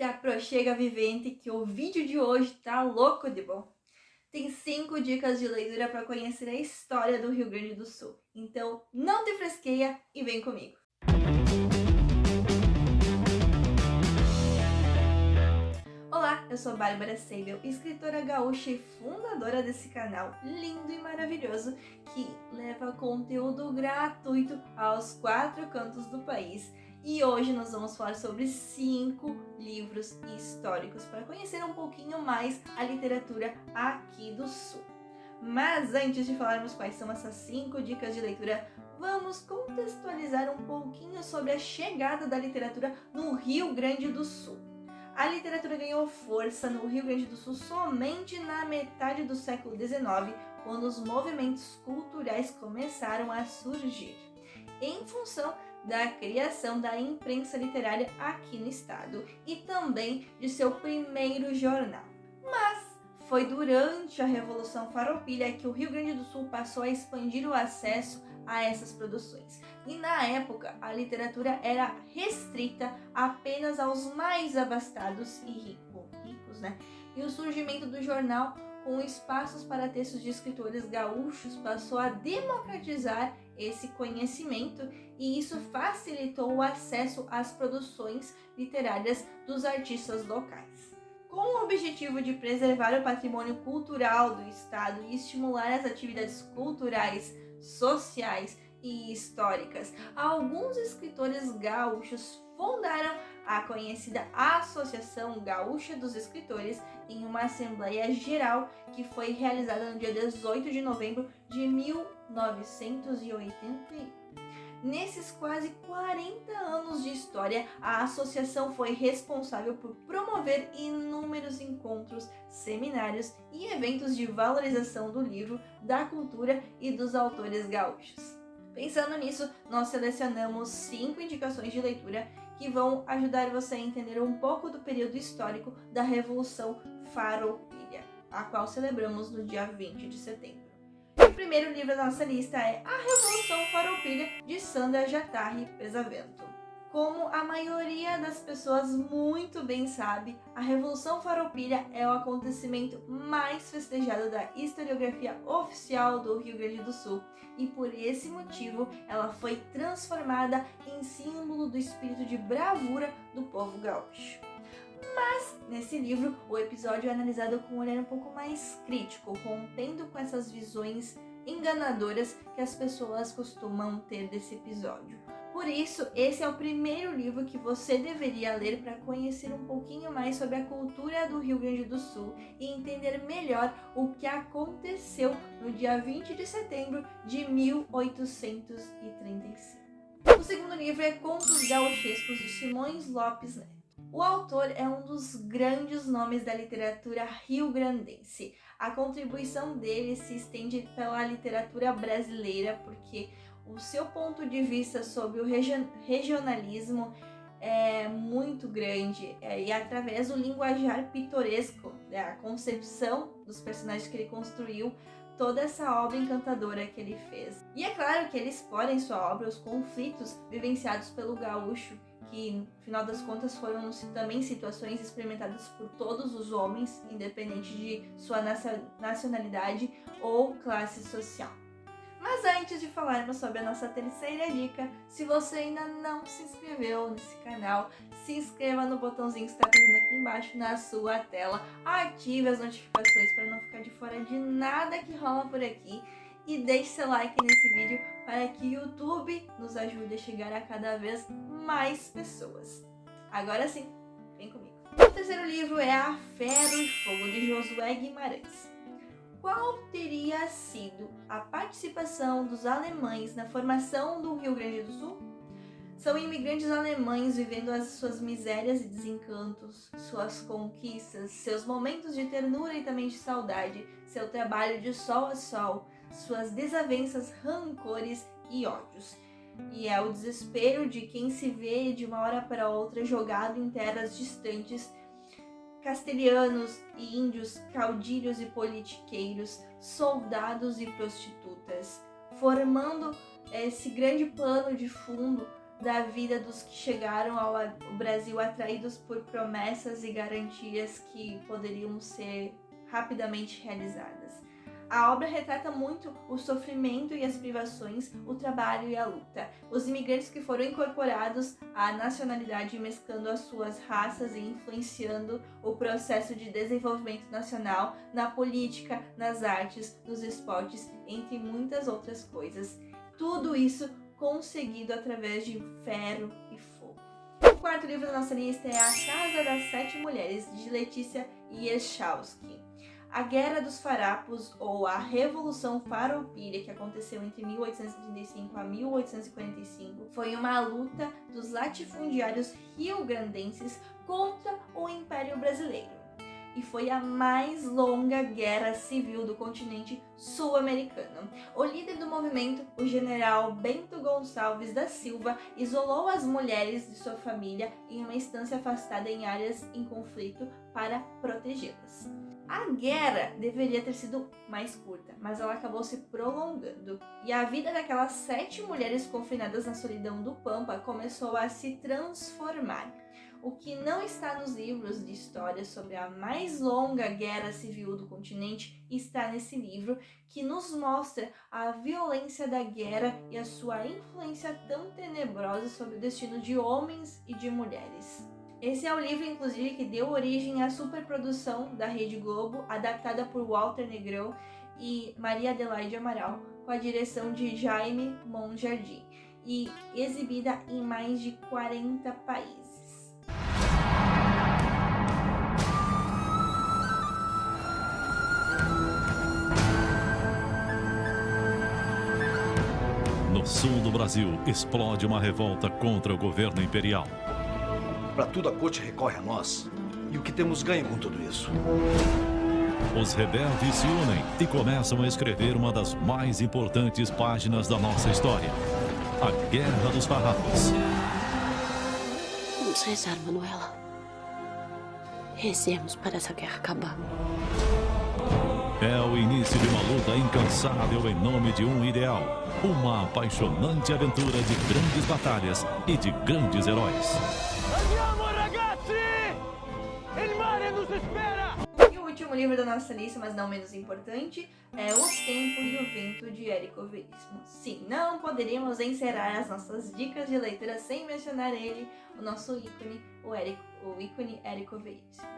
Te aproxega, vivente, que o vídeo de hoje tá louco de bom. Tem 5 dicas de leitura para conhecer a história do Rio Grande do Sul. Então, não te fresqueia e vem comigo. Olá, eu sou Bárbara Seibel, escritora gaúcha e fundadora desse canal lindo e maravilhoso que leva conteúdo gratuito aos 4 cantos do país. E hoje nós vamos falar sobre 5 livros históricos para conhecer um pouquinho mais a literatura aqui do Sul. Mas antes de falarmos quais são essas 5 dicas de leitura, vamos contextualizar um pouquinho sobre a chegada da literatura no Rio Grande do Sul. A literatura ganhou força no Rio Grande do Sul somente na metade do século XIX, quando os movimentos culturais começaram a surgir, em função da criação da imprensa literária aqui no estado e também de seu primeiro jornal. Mas foi durante a Revolução Farroupilha que o Rio Grande do Sul passou a expandir o acesso a essas produções. E na época, a literatura era restrita apenas aos mais abastados e ricos, né? E o surgimento do jornal, com espaços para textos de escritores gaúchos, passou a democratizar esse conhecimento e isso facilitou o acesso às produções literárias dos artistas locais. Com o objetivo de preservar o patrimônio cultural do estado e estimular as atividades culturais, sociais e históricas, alguns escritores gaúchos fundaram a conhecida Associação Gaúcha dos Escritores em uma Assembleia Geral que foi realizada no dia 18 de novembro de 1981. Nesses quase 40 anos de história, a associação foi responsável por promover inúmeros encontros, seminários e eventos de valorização do livro, da cultura e dos autores gaúchos. Pensando nisso, nós selecionamos 5 indicações de leitura que vão ajudar você a entender um pouco do período histórico da Revolução Farroupilha, a qual celebramos no dia 20 de setembro. O primeiro livro da nossa lista é A Revolução Farroupilha, de Sandra Jatarri Pesavento. Como a maioria das pessoas muito bem sabe, a Revolução Farroupilha é o acontecimento mais festejado da historiografia oficial do Rio Grande do Sul e por esse motivo ela foi transformada em símbolo do espírito de bravura do povo gaúcho. Mas, nesse livro, o episódio é analisado com um olhar um pouco mais crítico, rompendo com essas visões enganadoras que as pessoas costumam ter desse episódio. Por isso, esse é o primeiro livro que você deveria ler para conhecer um pouquinho mais sobre a cultura do Rio Grande do Sul e entender melhor o que aconteceu no dia 20 de setembro de 1835. O segundo livro é Contos Gauchescos, de Simões Lopes Neto. O autor é um dos grandes nomes da literatura rio-grandense. A contribuição dele se estende pela literatura brasileira, porque o seu ponto de vista sobre o regionalismo é muito grande e através do linguajar pitoresco, a concepção dos personagens que ele construiu, toda essa obra encantadora que ele fez. E é claro que ele explora em sua obra os conflitos vivenciados pelo gaúcho, que no final das contas foram também situações experimentadas por todos os homens, independente de sua nacionalidade ou classe social. Mas antes de falarmos sobre a nossa terceira dica, se você ainda não se inscreveu nesse canal, se inscreva no botãozinho que está aparecendo aqui embaixo na sua tela, ative as notificações para não ficar de fora de nada que rola por aqui e deixe seu like nesse vídeo para que o YouTube nos ajude a chegar a cada vez mais pessoas. Agora sim, vem comigo. O terceiro livro é A Ferro e Fogo, de Josué Guimarães. Qual teria sido a participação dos alemães na formação do Rio Grande do Sul? São imigrantes alemães vivendo as suas misérias e desencantos, suas conquistas, seus momentos de ternura e também de saudade, seu trabalho de sol a sol, suas desavenças, rancores e ódios. E é o desespero de quem se vê de uma hora para outra jogado em terras distantes, castelhanos e índios, caudilhos e politiqueiros, soldados e prostitutas, formando esse grande pano de fundo da vida dos que chegaram ao Brasil atraídos por promessas e garantias que poderiam ser rapidamente realizadas. A obra retrata muito o sofrimento e as privações, o trabalho e a luta. Os imigrantes que foram incorporados à nacionalidade mesclando as suas raças e influenciando o processo de desenvolvimento nacional na política, nas artes, nos esportes, entre muitas outras coisas. Tudo isso conseguido através de ferro e fogo. O quarto livro da nossa lista é A Casa das Sete Mulheres, de Letícia Ieschawski. A Guerra dos Farrapos, ou a Revolução Farroupilha, que aconteceu entre 1835 a 1845, foi uma luta dos latifundiários rio-grandenses contra o Império Brasileiro. E foi a mais longa guerra civil do continente sul-americano. O líder do movimento, o general Bento Gonçalves da Silva, isolou as mulheres de sua família em uma estância afastada em áreas em conflito para protegê-las. A guerra deveria ter sido mais curta, mas ela acabou se prolongando. E a vida daquelas 7 mulheres confinadas na solidão do Pampa começou a se transformar. O que não está nos livros de história sobre a mais longa guerra civil do continente está nesse livro, que nos mostra a violência da guerra e a sua influência tão tenebrosa sobre o destino de homens e de mulheres. Esse é o livro, inclusive, que deu origem à superprodução da Rede Globo, adaptada por Walter Negrão e Maria Adelaide Amaral, com a direção de Jaime Monjardim, e exibida em mais de 40 países. No sul do Brasil, explode uma revolta contra o governo imperial. Para tudo a corte recorre a nós. E o que temos ganho com tudo isso? Os rebeldes se unem e começam a escrever uma das mais importantes páginas da nossa história. A Guerra dos Farrapos. Vamos rezar, Manuela. Rezemos para essa guerra acabar. É o início de uma luta incansável em nome de um ideal. Uma apaixonante aventura de grandes batalhas e de grandes heróis. E o último livro da nossa lista, mas não menos importante, é O Tempo e o Vento, de Érico Veríssimo. Sim, não poderíamos encerrar as nossas dicas de leitura sem mencionar ele, o nosso ícone, o ícone Érico Veríssimo.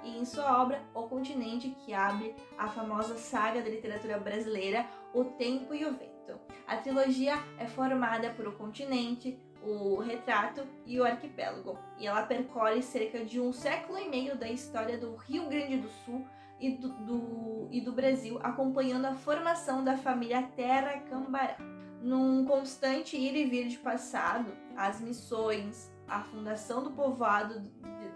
E em sua obra, O Continente, que abre a famosa saga da literatura brasileira, O Tempo e o Vento. A trilogia é formada por O Continente, O Retrato e O Arquipélago, e ela percorre cerca de 1,5 séculos da história do Rio Grande do Sul e do Brasil, acompanhando a formação da família Terra Cambará. Num constante ir e vir de passado, as missões, a fundação do povoado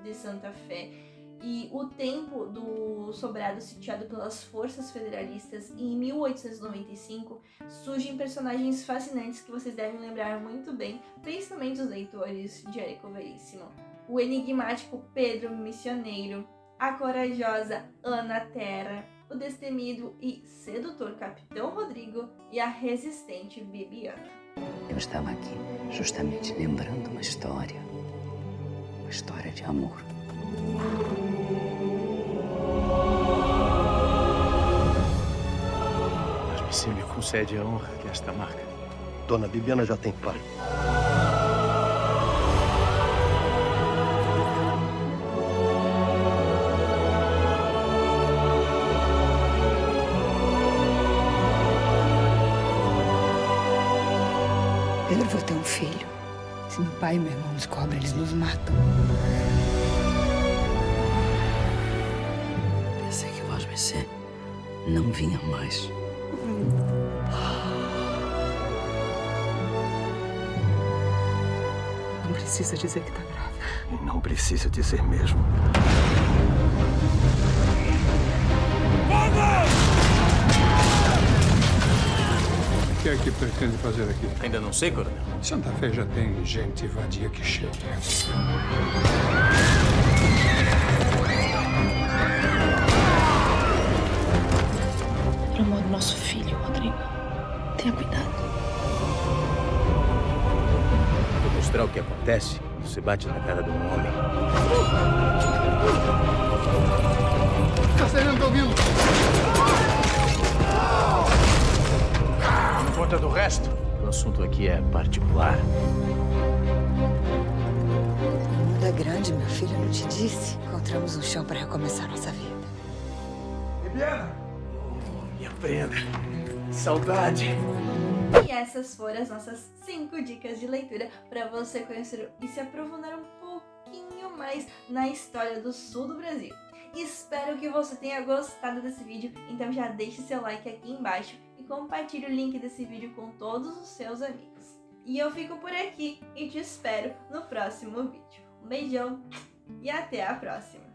de Santa Fé e o tempo do sobrado sitiado pelas forças federalistas em 1895, surgem personagens fascinantes que vocês devem lembrar muito bem, principalmente os leitores de Érico Veríssimo. O enigmático Pedro Missioneiro, a corajosa Ana Terra, o destemido e sedutor Capitão Rodrigo e a resistente Bibiana. Eu estava aqui justamente lembrando uma história de amor. Mas você me concede a honra que esta marca. Dona Bibiana já tem pai. Pedro, vou ter um filho. Se meu pai e meu irmão descobrem, eles nos matam. Pensei que você não vinha mais. Não precisa dizer que tá grávida. E não precisa dizer mesmo. O que é que pretende fazer aqui? Ainda não sei, coronel. Santa Fé já tem gente vadia que chega. Pelo amor do nosso filho, Rodrigo. Tenha cuidado. Vou mostrar acontece quando se bate na cara de um homem. Castelhano, tô ouvindo! Não conta do resto. O assunto aqui é particular. O mundo é grande, meu filho, não te disse? Encontramos um chão para recomeçar nossa vida. Minha prenda. Saudade. E essas foram as nossas 5 dicas de leitura para você conhecer e se aprofundar um pouquinho mais na história do sul do Brasil. Espero que você tenha gostado desse vídeo, então já deixe seu like aqui embaixo e compartilhe o link desse vídeo com todos os seus amigos. E eu fico por aqui e te espero no próximo vídeo. Um beijão e até a próxima!